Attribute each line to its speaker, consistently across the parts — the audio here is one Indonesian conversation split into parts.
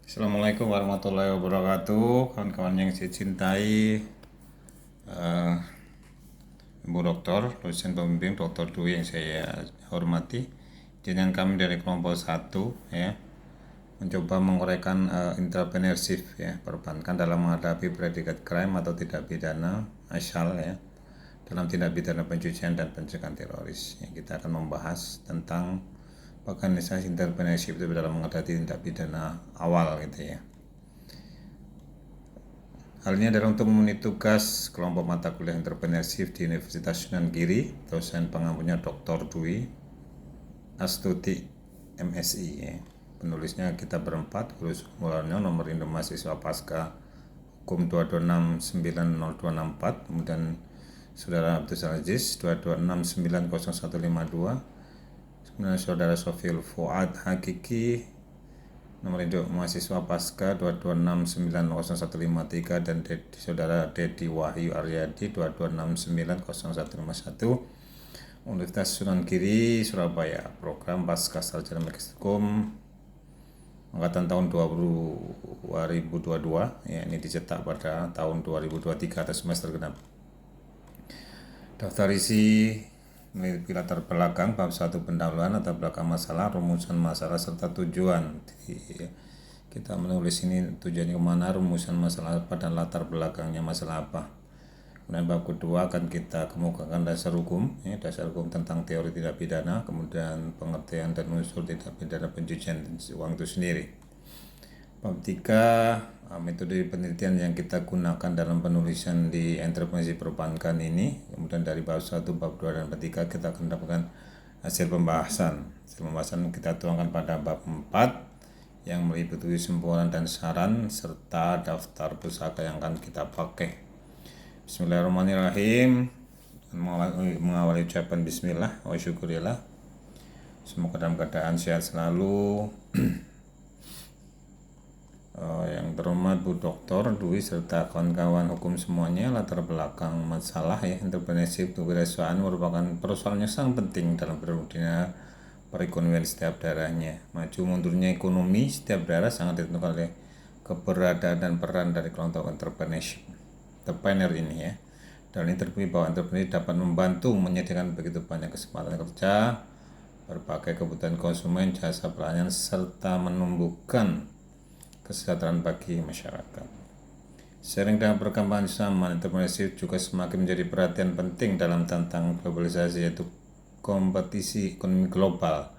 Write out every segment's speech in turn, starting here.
Speaker 1: Assalamualaikum warahmatullahi wabarakatuh, kawan-kawan yang saya cintai, eh, Ibu Dokter, dosen pembimbing Dokter Dwi yang saya hormati. Dengan kami dari kelompok 1 ya, mencoba menguraikan entrepreneurship ya, perbankan dalam menghadapi predikat crime atau tindak pidana asal ya, dalam tindak pidana pencucian dan pencegahan teroris. Ya, kita akan membahas tentang organisasi entrepreneurship itu dalam menghadapi tindak pidana awal gitu ya. Hal ini adalah untuk memenuhi tugas kelompok mata kuliah entrepreneurship di Universitas Sunan Giri, dosen pengampunya Dr. Dwi Astuti MSI ya. Penulisnya kita berempat, Guru Sukumolarno, nomor induk mahasiswa Pasca Hukum 2269024, kemudian Saudara Abdul Aziz 226901152, kemudian Saudara Sofil Fuad Hakiki nomor induk mahasiswa Pasca 226901153, dan Saudara Dedi Wahyu Aryadi 226901151, Universitas Sunan Giri Surabaya, program Pasca Sarjana Magister Hukum angkatan tahun 2022 ya, ini dicetak pada tahun 2023 atau semester genap. Daftar isi memiliki latar belakang bab 1 pendahuluan, latar belakang masalah, rumusan masalah serta tujuan. Kita menulis ini tujuannya kemana, rumusan masalah apa, dan latar belakangnya masalah apa. Kemudian bab kedua akan kita kemukakan dasar hukum ya, dasar hukum tentang teori tindak pidana, kemudian pengertian dan unsur tindak pidana pencucian uang itu sendiri. Bab 3 metode penelitian yang kita gunakan dalam penulisan di entrepreneurship perbankan ini. Kemudian dari bab 1, bab 2, dan bab 3 kita akan mendapatkan hasil pembahasan. Hasil pembahasan kita tuangkan pada bab 4 yang meliputi kesimpulan dan saran serta daftar pusaka yang akan kita pakai. Bismillahirrahmanirrahim. Mengawali ucapan bismillah wa syukurillah. Semoga dalam keadaan sehat selalu. Yang terhormat Bu Dr. Dwi serta kawan-kawan hukum semuanya, latar belakang masalah ya, entrepreneurship kewirausahaan merupakan persoalan yang sangat penting dalam dunia perekonomian setiap daerahnya. Maju mundurnya ekonomi setiap daerah sangat ditentukan oleh keberadaan dan peran dari kelompok entrepreneur ini ya. Dan ini terbukti bahwa entrepreneur dapat membantu menyediakan begitu banyak kesempatan kerja, berbagai kebutuhan konsumen, jasa pelayanan, serta menumbuhkan kesejahteraan bagi masyarakat. Seiring dengan perkembangan zaman, entrepreneurship juga semakin menjadi perhatian penting dalam tantangan globalisasi, yaitu kompetisi ekonomi global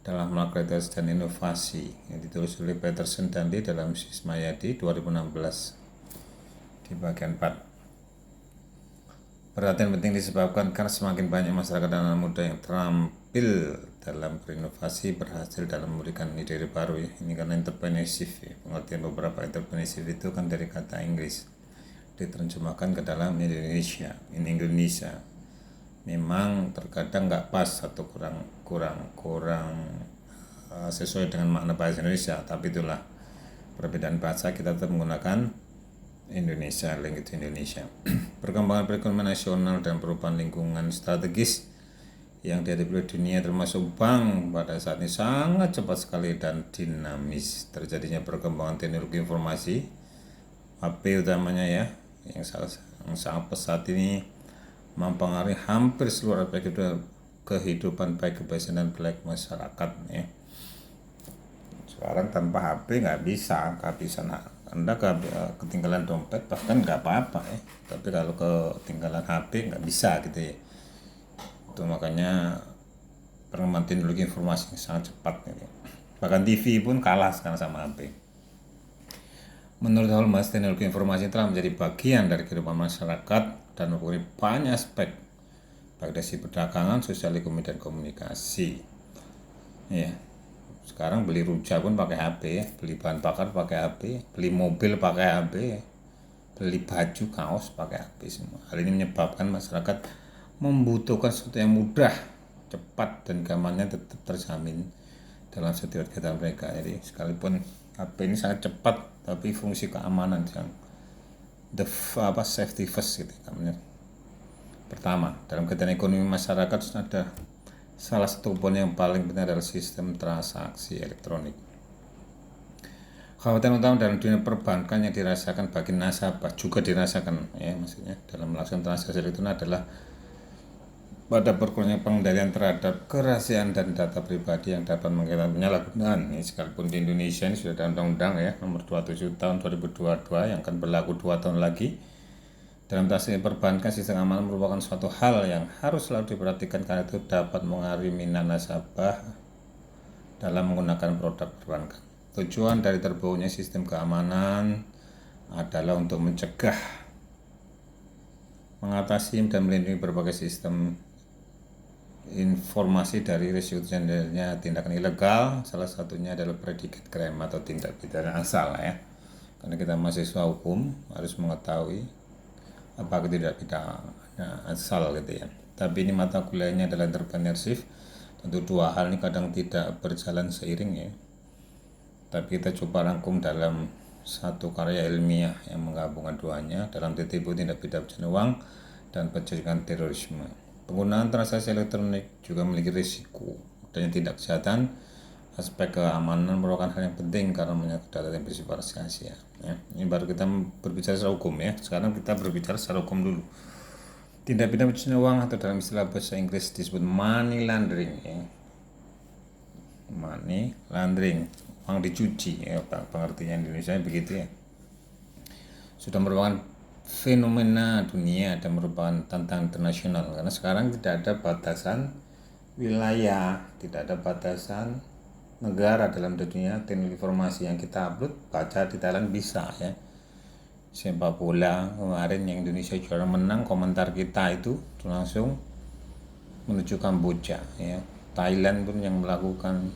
Speaker 1: dalam melakukan kreativitas dan inovasi, yang ditulis oleh Peterson dan Lee dalam Sismayadi 2016 di bagian 4. Perhatian penting disebabkan karena semakin banyak masyarakat dan anak muda yang terampil dalam berinovasi, berhasil dalam memberikan ide baru ya. Ini karena entrepreneurship ya. Pengertian beberapa entrepreneurship itu kan dari kata Inggris diterjemahkan ke dalam Indonesia. Memang terkadang nggak pas atau kurang sesuai dengan makna bahasa Indonesia, tapi itulah perbedaan bahasa, kita tetap menggunakan Indonesia, language Indonesia. Perkembangan perekonomian nasional dan perubahan lingkungan strategis yang dihadapi oleh dunia termasuk bank pada saat ini sangat cepat sekali dan dinamis. Terjadinya perkembangan teknologi informasi, HP utamanya ya, yang sangat pesat ini mempengaruhi hampir seluruh aspek kehidupan baik kebiasaan dan black masyarakat ya. Sekarang tanpa HP nggak bisa Anda ketinggalan dompet bahkan nggak apa-apa ya, tapi kalau ketinggalan HP nggak bisa gitu ya. Itu makanya perkembangan teknologi informasi sangat cepat gitu. Bahkan TV pun kalah sekarang sama HP. Menurut Holmes, teknologi informasi telah menjadi bagian dari kehidupan masyarakat dan mempunyai banyak aspek, baik dari sisi perdagangan, sosial ekonomi, dan komunikasi. Ya, sekarang beli rujak pun pakai HP ya, beli bahan bakar pakai HP, beli mobil pakai HP, beli baju kaos pakai HP semua. Hal ini menyebabkan masyarakat membutuhkan sesuatu yang mudah, cepat, dan keamanannya tetap terjamin dalam setiap kegiatan mereka. Jadi sekalipun HP ini sangat cepat, tapi fungsi keamanan yang safety first gitu namanya. Pertama, dalam kegiatan ekonomi masyarakat ada salah satu komponen yang paling penting adalah sistem transaksi elektronik. Kekhawatiran utama dalam dunia perbankan yang dirasakan bagi nasabah juga dirasakan ya, maksudnya dalam melaksanakan transaksi elektronik adalah pada berkurangnya pengendalian terhadap kerahasiaan dan data pribadi yang dapat mengakibatkan penyalahgunaan. Ini sekalipun di Indonesia ini sudah ada undang-undang ya nomor 27 tahun 2022 yang akan berlaku 2 tahun lagi. Dalam transaksi perbankan, sistem keamanan merupakan suatu hal yang harus selalu diperhatikan karena itu dapat mengaruhi minat nasabah dalam menggunakan produk perbankan. Tujuan dari terbentuknya sistem keamanan adalah untuk mencegah, mengatasi, dan melindungi berbagai sistem informasi dari risiko terjadinya tindakan ilegal. Salah satunya adalah predikat crime atau tindak pidana asal ya. Karena kita mahasiswa hukum harus mengetahui apa tindak pidana asal gitu ya. Tapi ini mata kuliahnya adalah entrepreneurship. Tentu dua hal ini kadang tidak berjalan seiring ya. Tapi kita coba rangkum dalam satu karya ilmiah yang menggabungkan duanya dalam tertibu tindak pidana pencucian uang dan pencegahan terorisme. Penggunaan transaksi elektronik juga memiliki risiko adanya tindak kejahatan. Aspek keamanan merupakan hal yang penting karena menyangkut data yang bersifat rahasia. Ya. Ini baru kita berbicara secara hukum ya. Sekarang kita berbicara secara hukum dulu. Tindak pidana pencucian uang atau dalam istilah bahasa Inggris disebut money laundering ya. Money laundering, uang dicuci ya, pengertian di Indonesia begitu ya. Sudah merupakan fenomena dunia dan merupakan tantangan internasional karena sekarang tidak ada batasan wilayah, tidak ada batasan negara dalam dunia. Teknologi informasi yang kita upload, baca di Thailand bisa ya. Sepak bola kemarin yang Indonesia juara menang, komentar kita itu langsung menuju Kamboja ya. Thailand pun yang melakukan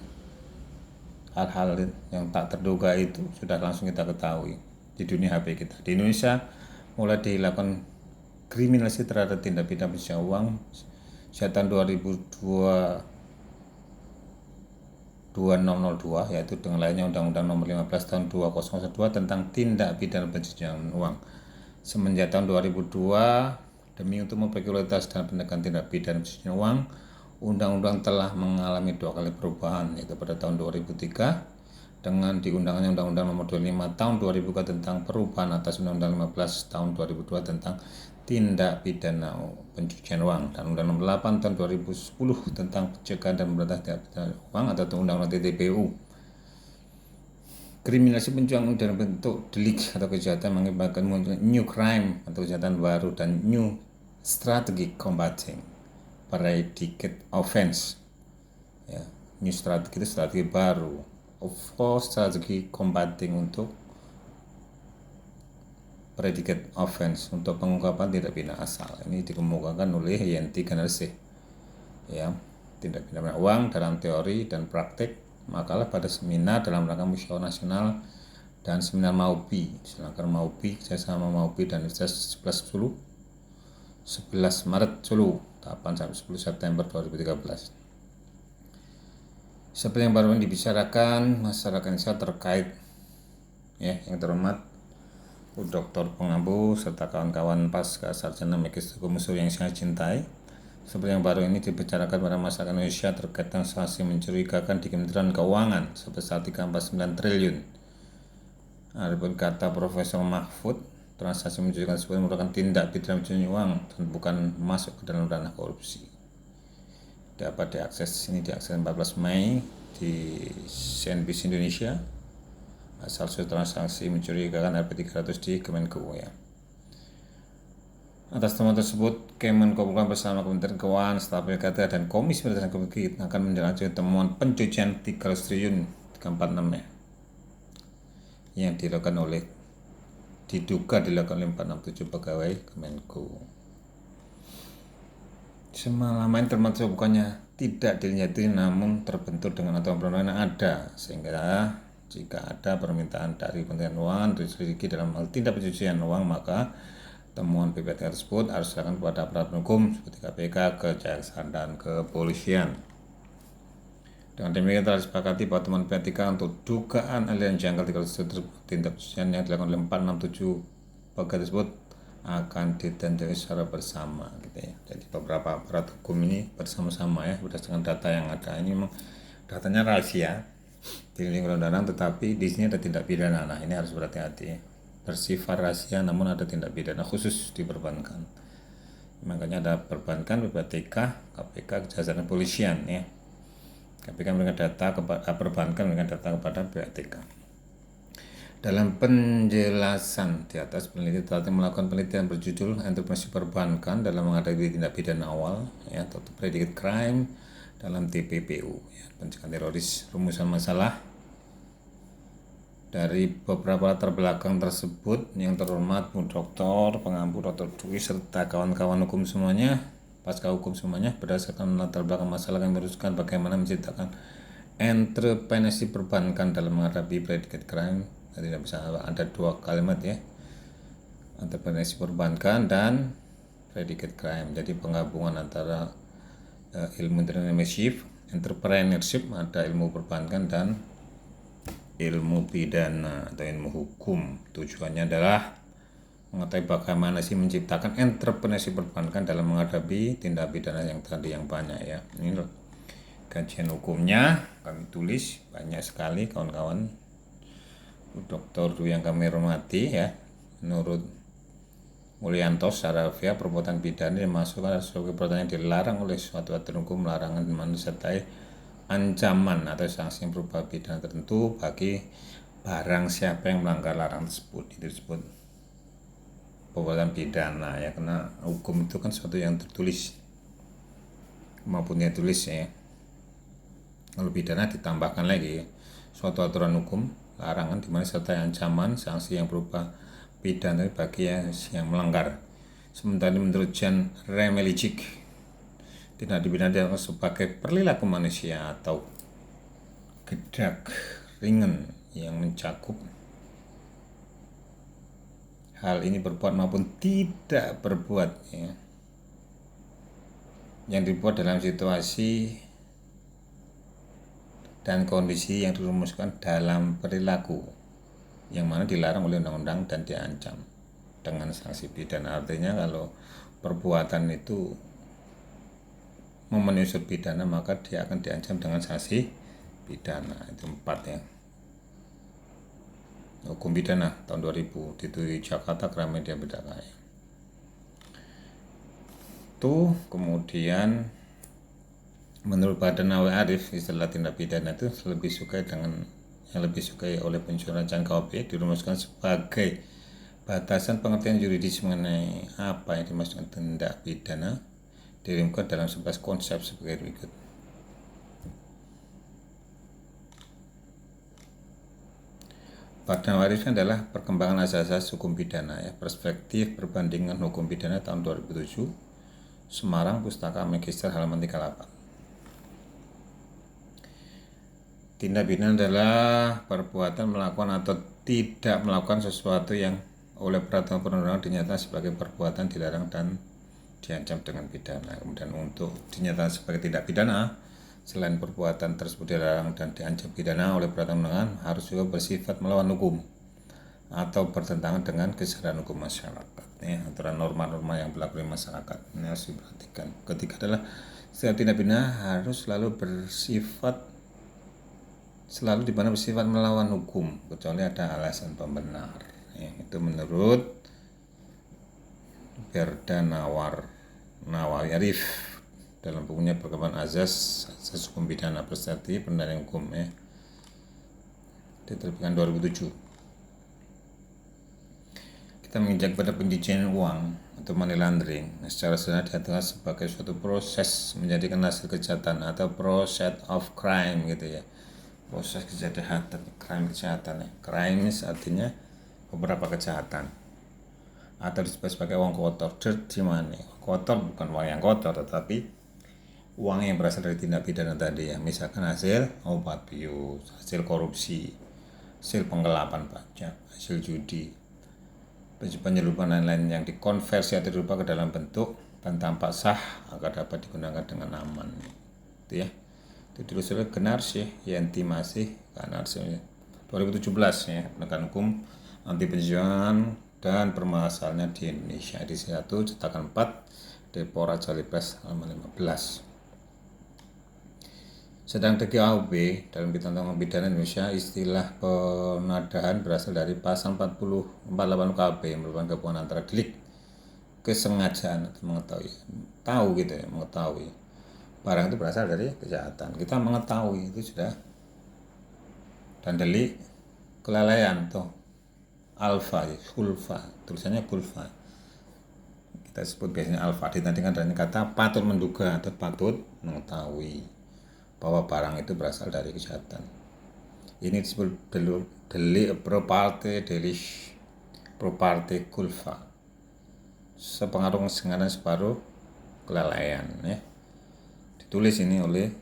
Speaker 1: hal-hal yang tak terduga itu sudah langsung kita ketahui di dunia HP kita. Di Indonesia mulai dilakukan kriminalisasi terhadap tindak pidana pencucian uang sejak tahun 2002 yaitu dengan lainnya Undang-Undang Nomor 15 Tahun 2002 tentang tindak pidana pencucian uang. Semenjak tahun 2002 demi untuk memperbaiki kualitas dan penegakan tindak pidana pencucian uang, undang-undang telah mengalami 2 kali perubahan, yaitu pada tahun 2003 dengan diundangkannya Undang-Undang Nomor 25 Tahun 2000 tentang perubahan atas Undang-Undang 15 Tahun 2002 tentang tindak pidana pencucian uang dan Undang-Undang Nomor 8 Tahun 2010 tentang pencegahan dan pemberantasan tindak pidana uang atau Undang-Undang TPPU. Kriminalisasi pencucian uang dalam bentuk delik atau kejahatan mengakibatkan munculnya new crime atau kejahatan baru dan new strategy combating predicate offense ya. New strategi itu strategi baru, of course strategi combating untuk predicate offense untuk pengungkapan tindak pidana asal. Ini dikemukakan oleh Yenti Ganarse ya, tindak pidana uang dalam teori dan praktik, makalah pada seminar dalam rangka musyawarah nasional dan seminar MAUPI, silakan MAUPI kerjasama MAUPI dan Universitas 11 Maret Solo 8 sampai 10 September 2013. Seperti yang baru dibicarakan masyarakat Indonesia terkait ya, yang terhormat Dr. Pengambu serta kawan-kawan pasca sarjana Magis Hukum Usul yang saya cintai. Seperti yang baru ini dibicarakan pada masyarakat Indonesia terkait transaksi mencurigakan di Kementerian Keuangan sebesar 349 triliun. Adapun kata Profesor Mahfud, transaksi mencurigakan tersebut merupakan tindak pidana pencucian uang dan bukan masuk ke dalam ranah korupsi. Dapat diakses ini diakses 14 Mei di CNBC Indonesia. Asal usul transaksi mencurigakan Rp300 di Kemenko ya. Atas temuan tersebut, Kemenko bersama Kementerian Keuangan, Staf PKT dan Komisi Pemberantasan Korupsi akan menjalankan temuan pencucian 300 triliun 346 ya, yang dilakukan oleh diduga dilakukan oleh 467 pegawai Kemenko. Semalaman termasuk bukannya tidak dilihat namun terbentur dengan aturan perundang-undangan ada, sehingga jika ada permintaan dari Kementerian Keuangan diselidiki dalam hal tindak pencucian uang, maka temuan PPT tersebut harus diserahkan kepada aparat hukum seperti KPK, Kejaksaan, dan Kepolisian. Dengan demikian telah disepakati bahwa temuan PPT untuk dugaan aliran janggal tindak pencucian yang dilakukan oleh 467 pegawai tersebut akan ditindaklanjuti secara bersama gitu ya. Jadi beberapa aparat hukum ini bersama-sama ya berdasarkan data yang ada. Ini memang datanya rahasia, di lingkungan undang-undang, tetapi di sini ada tindak pidana. Nah, ini harus berhati-hati ya. Bersifat rahasia namun ada tindak pidana khusus di perbankan. Makanya ada perbankan, PPTK, KPK, Kejaksaan Kepolisian ya. KPK memberikan data kepada perbankan, memberikan data kepada PPTK. Dalam penjelasan di atas, peneliti telah melakukan penelitian berjudul Entrepreneurship Perbankan dalam menghadapi tindak pidana awal ya, atau predicate crime dalam TPPU ya, pencegahan teroris. Rumusan masalah dari beberapa latar belakang tersebut, yang terhormat Bu Doktor, Pengampu Dr. Dwi serta kawan-kawan hukum semuanya, pasca hukum semuanya, berdasarkan latar belakang masalah yang meneruskan bagaimana menciptakan entrepreneurship perbankan dalam menghadapi predicate crime. Tidak bisa, ada dua kalimat ya, entrepreneurship perbankan dan predicate crime. Jadi penggabungan antara ilmu entrepreneurship, ada ilmu perbankan dan ilmu pidana atau ilmu hukum. Tujuannya adalah mengetahui bagaimana sih menciptakan entrepreneurship perbankan dalam menghadapi tindak pidana yang tadi yang banyak ya. Ini loh kajian hukumnya kami tulis banyak sekali kawan-kawan. Doktor yang kami hormati ya, menurut Mulyanto Sarafia, perbuatan pidana dimasukkan sebagai perbuatan yang dilarang oleh suatu aturan hukum, larangan disertai ancaman atau sanksi yang berupa pidana tertentu bagi barang siapa yang melanggar larangan tersebut. Itu disebut perbuatan pidana ya, karena hukum itu kan sesuatu yang tertulis maupun yang tulis ya. Kalau pidana ditambahkan lagi suatu aturan hukum, larangan dimana serta ancaman sanksi yang berupa pidana bagi yang melanggar. Sementara menurut Jan Remelicik, tindak pidana sebagai perilaku manusia atau gedak ringan yang mencakup hal ini berbuat maupun tidak berbuat ya, yang dibuat dalam situasi dan kondisi yang dirumuskan dalam perilaku yang mana dilarang oleh undang-undang dan diancam dengan sanksi pidana. Artinya kalau perbuatan itu memenuhi unsur pidana, maka dia akan diancam dengan sanksi pidana. Itu 4 ya. Hukum pidana tahun 2000 di Jakarta Gramedia Bidakaya. Itu kemudian menurut Badan Nawawi Arif, istilah tindak pidana itu lebih disukai oleh penyusunan KUHP dirumuskan sebagai batasan pengertian yuridis mengenai apa yang dimaksudkan tindak pidana, dirumuskan dalam 11 konsep sebagai berikut. Badan Nawawi Arif adalah perkembangan asas-asas hukum pidana ya, perspektif perbandingan hukum pidana tahun 2007, Semarang, Pustaka Magister halaman 38. Tindak pidana adalah perbuatan melakukan atau tidak melakukan sesuatu yang oleh peraturan perundang-undangan dinyatakan sebagai perbuatan dilarang dan diancam dengan pidana. Kemudian untuk dinyatakan sebagai tindak pidana, selain perbuatan tersebut dilarang dan diancam pidana oleh peraturan perundang-undangan, harus juga bersifat melawan hukum atau bertentangan dengan kesadaran hukum masyarakat. Aturan norma-norma yang berlaku di masyarakat ini harus diperhatikan. Ketiga adalah setiap tindak pidana harus selalu bersifat melawan hukum kecuali ada alasan pembenar ya, itu menurut Berda Nawawi Arif dalam bukunya Perkembangan Asas Hukum Pidana Perspektif Penilaian Hukum ya, diterbitkan 2007. Kita menginjak pada pencucian uang atau money laundering. Secara sederhana diartikan sebagai suatu proses menjadikan hasil kejahatan atau process of crime gitu ya, proses kejahatan, kejahatan ya. Crime artinya beberapa kejahatan atau disebut sebagai uang kotor, dirty money. Kotor bukan uang yang kotor, tetapi uang yang berasal dari tindak pidana tadi ya, misalkan hasil obat bius, hasil korupsi, hasil penggelapan pajak, hasil judi, penyeludupan lain-lain yang dikonversi atau dirubah ke dalam bentuk dan tampak sah agar dapat digunakan dengan aman itu ya. Itu ditulis oleh Genarsyih Yenti Masih Genarsyih 2017 ya, penegakan hukum anti pencucian dan permasalahannya di Indonesia, edisi 1 cetakan 4 Depora Jali Press halaman 15. Sedang TKUB dalam ketentuan pidana Indonesia, istilah penadahan berasal dari pasal 48 KUHP yang merupakan gabungan antara delik kesengajaan atau mengetahui, tahu gitu ya, mengetahui barang itu berasal dari kejahatan, kita mengetahui itu sudah, dan delik kelalaian tuh alfa, kulfa, tulisannya kulfa, kita sebut biasanya alfa, ditandingkan dengan kata patut menduga atau patut mengetahui bahwa barang itu berasal dari kejahatan. Ini disebut delik properti delish, properti kulfa, sepengaruh kesengajaan separuh kelalaian ya. Ditulis ini oleh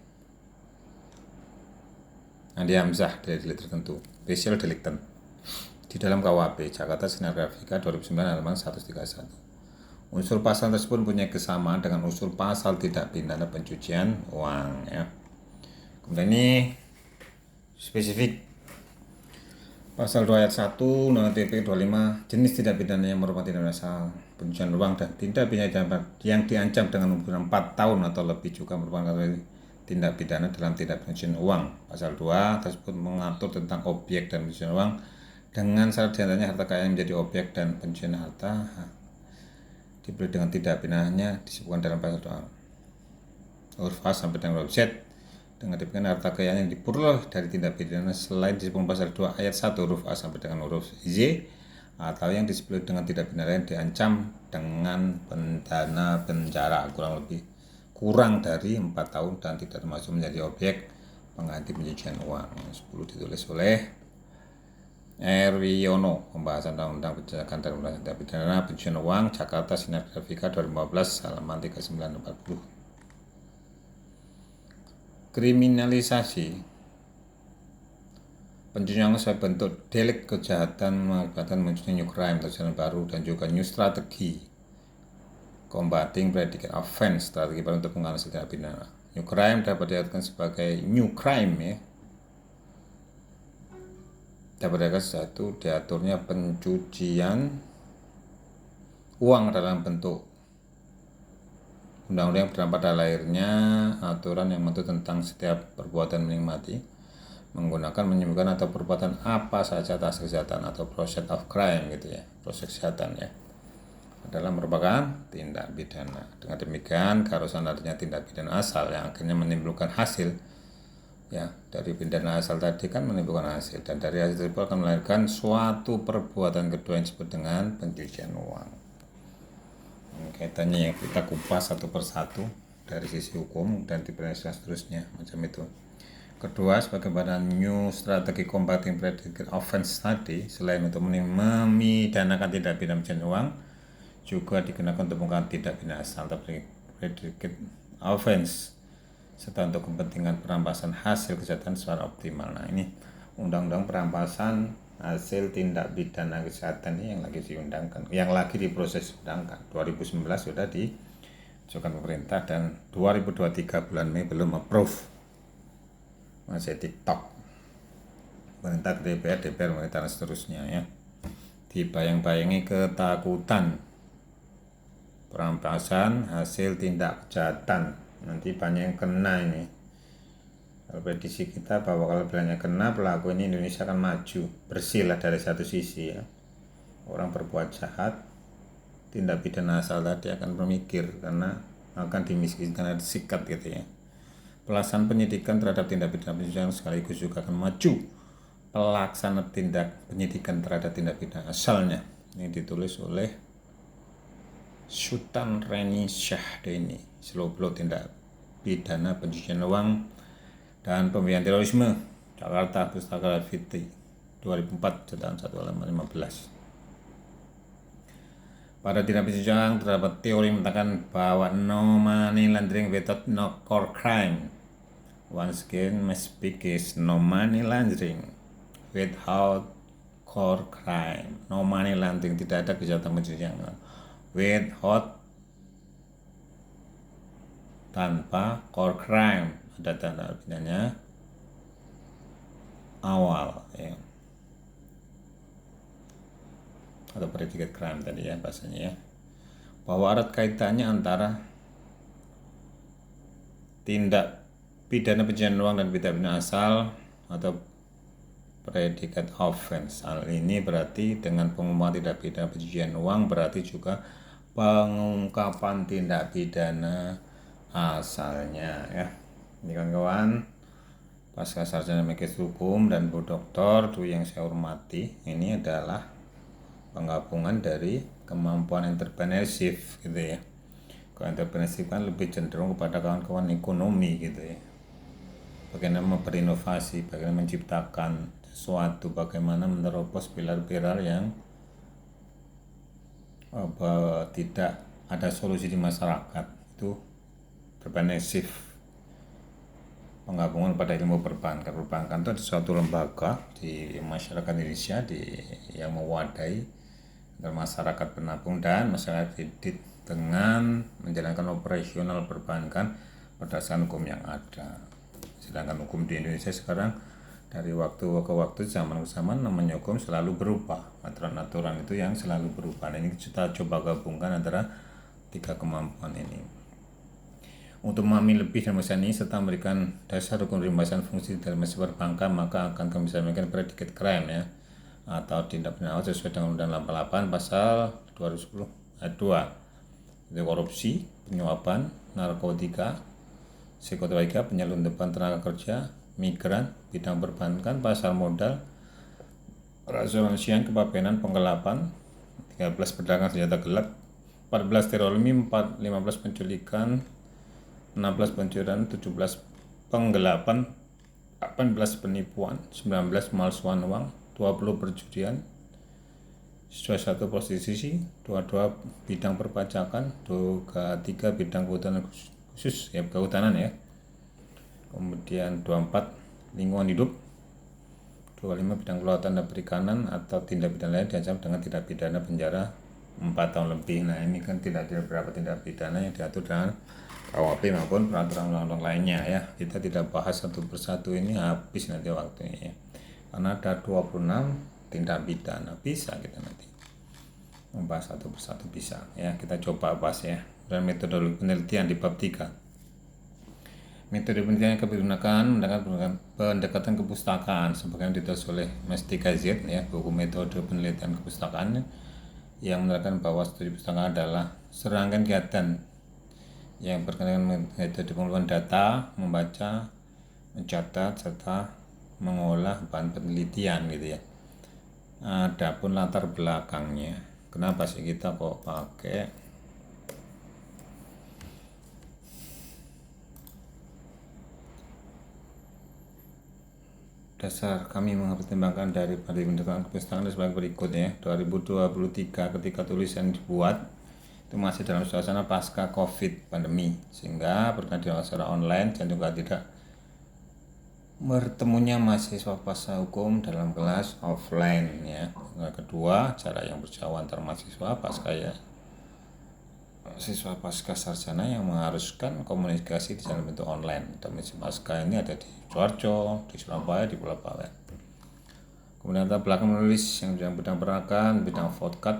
Speaker 1: Andi Hamzah dari delik tertentu, special delicten di dalam KUHP Jakarta Sinar Grafika 2009 halaman 131. Unsur pasal tersebut punya kesamaan dengan unsur pasal tindak pidana pencucian uang ya. Kemudian ini spesifik pasal 2 ayat 1 Undang-Undang TP 25, jenis tindak pidana yang merupakan tindak pidana pencucian uang dan tindak pidana yang diancam dengan hukuman 4 tahun atau lebih juga merupakan tindak pidana dalam tindak pencucian uang. Pasal 2 tersebut mengatur tentang objek dan pencucian uang dengan syarat diantaranya harta kekayaan menjadi objek dan pencucian harta diberi dengan tindak pidananya disebutkan dalam pasal 2 huruf A sampai dengan huruf Z dengan demikian harta kekayaan yang diperoleh dari tindak pidana selain disebut pasal 2 ayat 1 huruf A sampai dengan huruf Z atau yang disebut dengan tindak pidana yang diancam dengan pidana penjara kurang dari 4 tahun dan tidak termasuk menjadi objek pengganti pencucian uang. 10 ditulis oleh Erwiono, pembahasan undang-undang pencegahan dan undang tindak pidana pencucian uang Jakarta Sinar Grafika 2015 halaman 3940. Kriminalisasi pencucian uang sebagai bentuk delik kejahatan mengakibatkan munculnya new crime atau jalan baru dan juga new strategi combating predicate offense, strategi baru untuk mengatasi tindak pidana. New crime dapat diartikan sebagai new crime ya. Dapat diartikan satu diaturnya pencucian uang dalam bentuk undang-undang yang berdampak pada lahirnya aturan yang mengatur tentang setiap perbuatan menikmati, menggunakan, menyembuhkan atau perbuatan apa saja atas kejahatan atau process of crime gitu ya, proses kejahatan ya, adalah merupakan tindak pidana. Dengan demikian keharusan adanya tindak pidana asal yang akhirnya menimbulkan hasil ya, dari pidana asal tadi kan menimbulkan hasil, dan dari hasil tersebut akan melahirkan suatu perbuatan kedua yang disebut dengan pencucian uang. Kaitannya yang kita kupas satu persatu dari sisi hukum dan dipelajari seterusnya macam itu. Kedua, sebagai badan new strategi combating predicate offense tadi, selain untuk memidanakan tindak pidana pencucian uang, juga digunakan untuk menggunakan tindak pidana asal atau predicate offense serta untuk kepentingan perampasan hasil kejahatan secara optimal. Nah ini undang-undang perampasan hasil tindak pidana kejahatan ini yang lagi diundangkan, yang lagi diproses undangkan. 2019 sudah diajukan pemerintah dan 2023 bulan Mei belum approve, masih TikTok, pemerintah ke DPR pemerintah dan seterusnya ya. Dibayang-bayangi ketakutan perampasan hasil tindak kejahatan, nanti banyak yang kena ini. Kalau prediksi kita bahwa kalau bilangnya kena, pelaku ini Indonesia akan maju, bersih lah dari satu sisi ya. Orang berbuat jahat, tindak pidana asal tadi akan bermikir karena akan dimiskinkan, ada sikat gitu ya. Pelaksanaan penyidikan terhadap tindak pidana pencucian sekaligus juga akan maju pelaksana tindak penyidikan terhadap tindak pidana asalnya. Ini ditulis oleh Sultan Reni Syahdeni, Seloblo tindak pidana pencucian uang dan pembiayaan terorisme Jakarta Pustaka Fitri 2004 cetakan 1 halaman 15. Pada tindak pencucian uang terdapat teori mengatakan bahwa no money laundering without no core crime. Once again, my speak is no money laundering without core crime. No money laundering, tidak ada kejahatan pencucian uang without, tanpa core crime, ada tanda pidananya awal ya, atau predicate crime tadi ya bahasanya ya, bahwa erat kaitannya antara tindak pidana pencucian uang dan pidana asal atau predikat offense. Hal ini berarti dengan pengumuman tindak pidana pencucian uang berarti juga pengungkapan tindak pidana asalnya ya. Ini kawan-kawan pasca sarjana Mekes Hukum dan Bu Doktor tuh yang saya hormati, ini adalah penggabungan dari kemampuan entrepreneurship gitu ya. Kalau entrepreneurship kan lebih cenderung kepada kawan-kawan ekonomi gitu ya, bagaimana berinovasi, bagaimana menciptakan sesuatu, bagaimana menerobos pilar-pilar yang tidak ada solusi di masyarakat. Itu entrepreneurship, penggabungan pada ilmu perbankan. Perbankan itu ada suatu lembaga di masyarakat Indonesia yang mewadahi masyarakat penabung dan masyarakat kredit dengan menjalankan operasional perbankan berdasarkan hukum yang ada. Sedangkan hukum di Indonesia sekarang dari waktu ke waktu, zaman ke zaman, namanya hukum selalu berubah. Aturan-aturan itu yang selalu berubah. Nah, ini kita coba gabungkan antara tiga kemampuan ini. Untuk memahami lebih dalam masalah ini serta memberikan dasar hukum pembahasan fungsi dalam masalah perbankan, maka akan kami sampaikan predikat crime ya, atau tindak pidana sesuai dengan Undang-Undang 88 pasal 210 ayat 2. Itu korupsi, penyuapan, narkotika, psikotropika, penyelundupan tenaga kerja, migran, bidang perbankan, pasar modal, rasuah kepabeanan, penggelapan, 13 perdagangan senjata gelap, 14 terorisme, 15 penculikan, 16 pencurian, 17 penggelapan, 18 penipuan, 19 pemalsuan uang, 20 perjudian, 21 prostitusi, 22 bidang perpajakan, 23 bidang kehutanan khusus ya, kehutanan ya. Kemudian 24 lingkungan hidup, 25 bidang kelautan dan perikanan atau tindak pidana lain diancam dengan tindak pidana penjara 4 tahun lebih. Nah, ini kan tidak ada beberapa tindak pidana yang diatur dengan KUHP maupun peraturan undang-undang lainnya ya. Kita tidak bahas satu persatu, ini habis nanti waktunya ya. Karena ada 26 tindak pidana, bisa kita nanti membahas satu persatu bisa ya. Kita coba bahas ya. Dan metodologi penelitian di bab 3. Metode penelitian yang digunakan menggunakan pendekatan kepustakaan sebagaimana ditulis oleh Mestika Z ya, buku metode penelitian kepustakaan yang menerangkan bahwa studi perpustakaan adalah serangkaian kegiatan yang berkaitan dengan metode pengumpulan data, membaca, mencatat, serta mengolah bahan penelitian gitu ya. Adapun latar belakangnya, kenapa sih kita kok pakai dasar? Kami mempertimbangkan dari pembentukan kepustakaan sebagai berikut ya. 2023 ketika tulisan dibuat itu masih dalam suasana pasca COVID pandemi, sehingga perkuliahan secara online dan juga tidak bertemunya mahasiswa pasca hukum dalam kelas offline ya. Yang kedua, cara yang berjauh antar mahasiswa pasca ya, siswa pasca sarjana yang mengharuskan komunikasi di dalam bentuk online. Dan pasca ini ada di Sidoarjo, di Surabaya, di Pulau Bawean. Kemudian latar belakang menulis yang bidang peranakan, bidang advokat,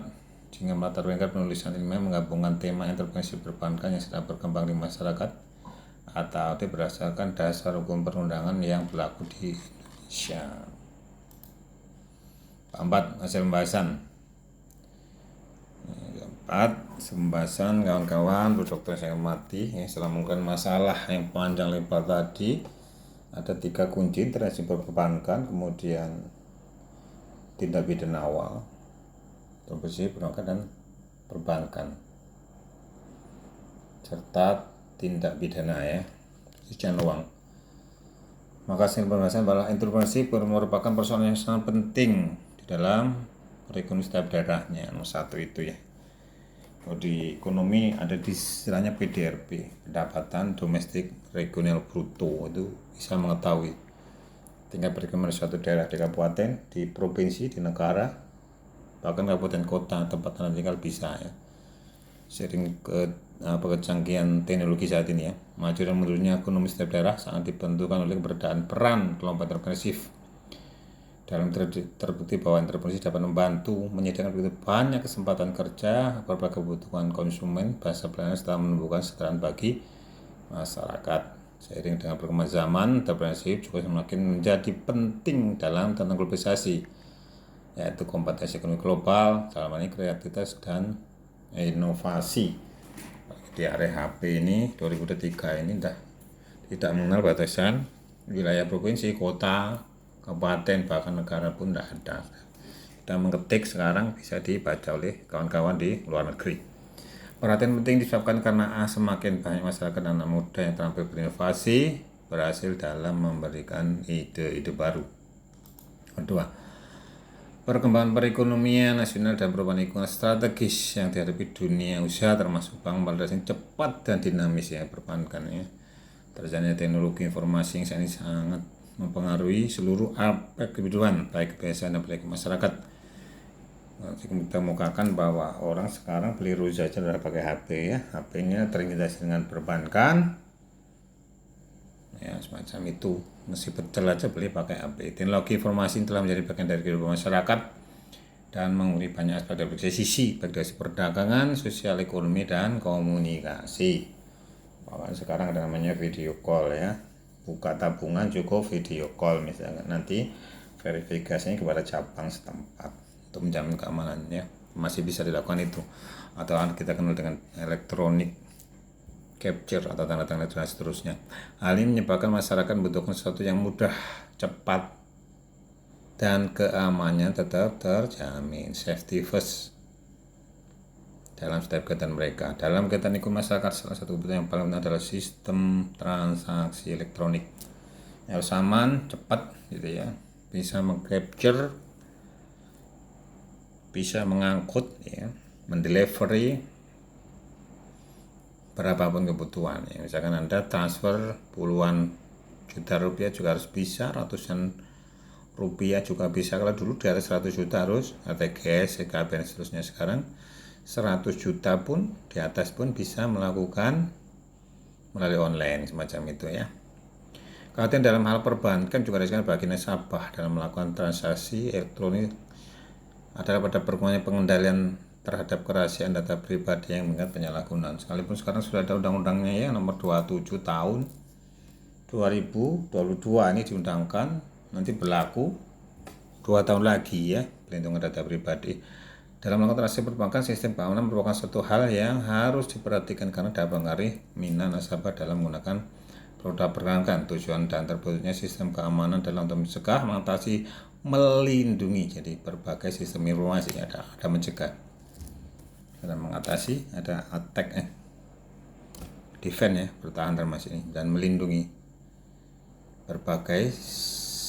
Speaker 1: sehingga melatar belakang penulisan ilmiah menggabungkan tema entrepreneurship perbankan yang sedang berkembang di masyarakat atau berdasarkan dasar hukum perundangan yang berlaku di Indonesia. 4. Hasil pembahasan. 4. Pembahasan kawan-kawan, Bu Dokter saya hormati ya, setelah menggunakan masalah yang panjang lebar tadi, ada 3 kunci interaksi perbankan, kemudian tindak pidana awal, intervensi perbankan dan perbankan, serta tindak pidana ya, pencucian uang. Maka hasil pembahasan bahwa intervensi merupakan persoalan yang sangat penting di dalam perekonomian setiap daerahnya. Nomor 1 itu ya. Kalau di ekonomi ada di istilahnya PDRB, pendapatan domestik regional bruto, itu bisa mengetahui tingkat perekonomian suatu daerah, di kabupaten, di provinsi, di negara, bahkan kabupaten kota tempat anda tinggal bisa ya. Sering kecanggihan teknologi saat ini ya, maju dan menurunnya ekonomi setiap daerah sangat ditentukan oleh keberadaan peran kelompok entrepreneurship. Dalam terbukti bahwa entrepreneurship dapat membantu menyediakan begitu banyak kesempatan kerja, berbagai kebutuhan konsumen, bahasa pelayanan serta menumbuhkan kesejahteraan bagi masyarakat. Seiring dengan perkembangan zaman, entrepreneurship juga semakin menjadi penting dalam tentang globalisasi, yaitu kompetensi ekonomi global, dalam hal ini kreativitas dan inovasi. Di area HP ini 2023 ini tidak mengenal batasan wilayah provinsi, kota, kabupaten, bahkan negara pun tidak ada. Kita mengetik sekarang bisa dibaca oleh kawan-kawan di luar negeri. Perhatian penting disebabkan karena semakin banyak masyarakat dan anak muda yang terampil berinovasi berhasil dalam memberikan ide-ide baru. Kedua, perkembangan perekonomian nasional dan perubahan lingkungan strategis yang dihadapi dunia usaha termasuk bank yang cepat dan dinamis ya perbankan ya. Terjadinya teknologi informasi yang saat ini sangat mempengaruhi seluruh aspek kehidupan baik kebiasaan dan perilaku masyarakat. Kita mukakan bahwa orang sekarang beli saja sudah pakai HP ya, HP-nya terintegrasi dengan perbankan ya semacam itu, mesti betul aja beli pakai HP. Teknologi informasi telah menjadi bagian dari kehidupan masyarakat dan mengurangi banyak aspek dari sisi baik dari perdagangan, sosial, ekonomi, dan komunikasi. Bahkan sekarang ada namanya video call ya, buka tabungan cukup video call misalnya, nanti verifikasinya kepada cabang setempat untuk menjamin keamanannya masih bisa dilakukan itu, atau kita kenal dengan elektronik capture atau tanda-tanda dan seterusnya. Hal ini menyebabkan masyarakat membutuhkan sesuatu yang mudah, cepat, dan keamanannya tetap terjamin. Safety first dalam setiap kegiatan mereka. Dalam kegiatan ekonomi masyarakat, salah satu kebutuhan yang paling penting adalah sistem transaksi elektronik yang harus aman, cepat gitu ya, bisa mengcapture, bisa mengangkut ya, mendelivery berapapun kebutuhan ya. Misalkan Anda transfer puluhan juta rupiah juga harus bisa, ratusan rupiah juga bisa. Kalau dulu di atas 100 juta harus ATGS, CKB dan seterusnya. Sekarang 100 juta pun di atas pun bisa melakukan melalui online semacam itu ya. Kemudian dalam hal perbankan juga disebutkan bagi nasabah dalam melakukan transaksi elektronik adalah pada perkembangan pengendalian terhadap kerahasiaan data pribadi yang mengingat penyalahgunaan. Sekalipun sekarang sudah ada undang-undangnya ya, nomor 27 tahun 2022 ini diundangkan, nanti berlaku 2 tahun lagi ya, pelindungan data pribadi. Dalam melakukan transaksi perbankan, sistem keamanan merupakan suatu hal yang harus diperhatikan karena dapat mempengaruhi minat nasabah dalam menggunakan produk perbankan. Tujuan dan terbentuknya sistem keamanan dalam untuk mencegah, mengatasi, melindungi. Jadi berbagai sistem informasi ada mencegah, ada mengatasi, ada attack defense ya, bertahan termasuk ini, dan melindungi berbagai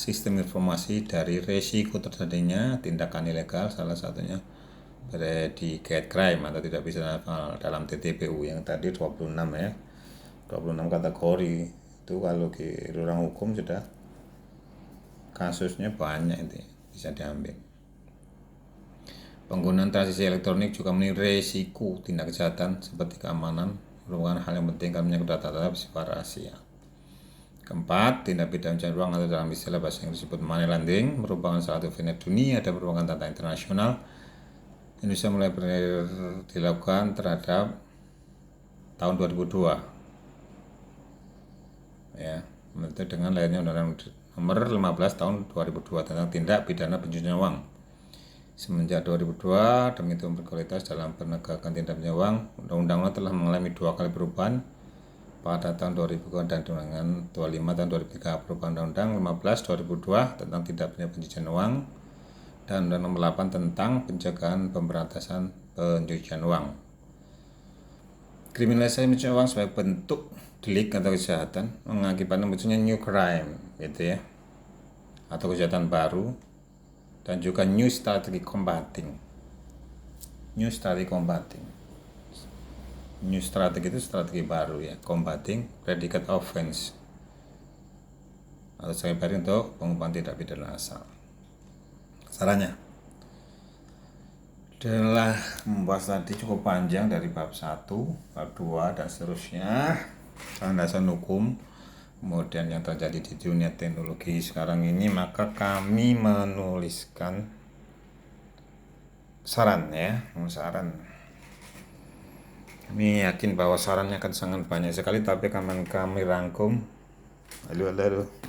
Speaker 1: sistem informasi dari resiko terjadinya tindakan ilegal, salah satunya di gate crime atau tidak bisa dalam TTPU yang tadi 26 ya, 26 kategori itu. Kalau di ruang hukum sudah kasusnya banyak, itu bisa diambil. Penggunaan transaksi elektronik juga memiliki resiko tindak kejahatan seperti keamanan, merupakan hal yang penting karena menyangkut data-data bersifat rahasia. Keempat, tindak pidana pencucian uang atau dalam istilah bahasa Inggris disebut money laundering merupakan salah satu fenomena dunia dan merupakan tata internasional. Indonesia mulai dilakukan terhadap tahun 2002 ya, menurut dengan lahirnya Undang-Undang nomor 15 tahun 2002 tentang tindak pidana pencucian uang. Semenjak 2002, demi itu berkualitas dalam penegakan tindak pidana uang, undang-undang telah mengalami 2 kali perubahan pada tahun 2000 dan dengan 25 tahun 2003. Perubahan Undang-Undang 15 2002 tentang tindak pidana pencucian uang dan Undang-Undang nomor 8 tentang pencegahan pemberantasan pencucian uang. Kriminalisasi pencucian uang sebagai bentuk delik atau kejahatan mengakibatkan munculnya new crime gitu ya, atau kejahatan baru, dan juga new strategy combating. New strategi itu strategi baru ya, combating predicate offense atau sebagai baru untuk pengubahan tindak pidana asal. Sarannya adalah membahas tadi cukup panjang dari bab 1, bab 2 dan seterusnya, landasan hukum, kemudian yang terjadi di dunia teknologi sekarang ini. Maka kami menuliskan saran ya, Kami yakin bahwa sarannya akan sangat banyak sekali, tapi akan kami rangkum Halo, halo, halo.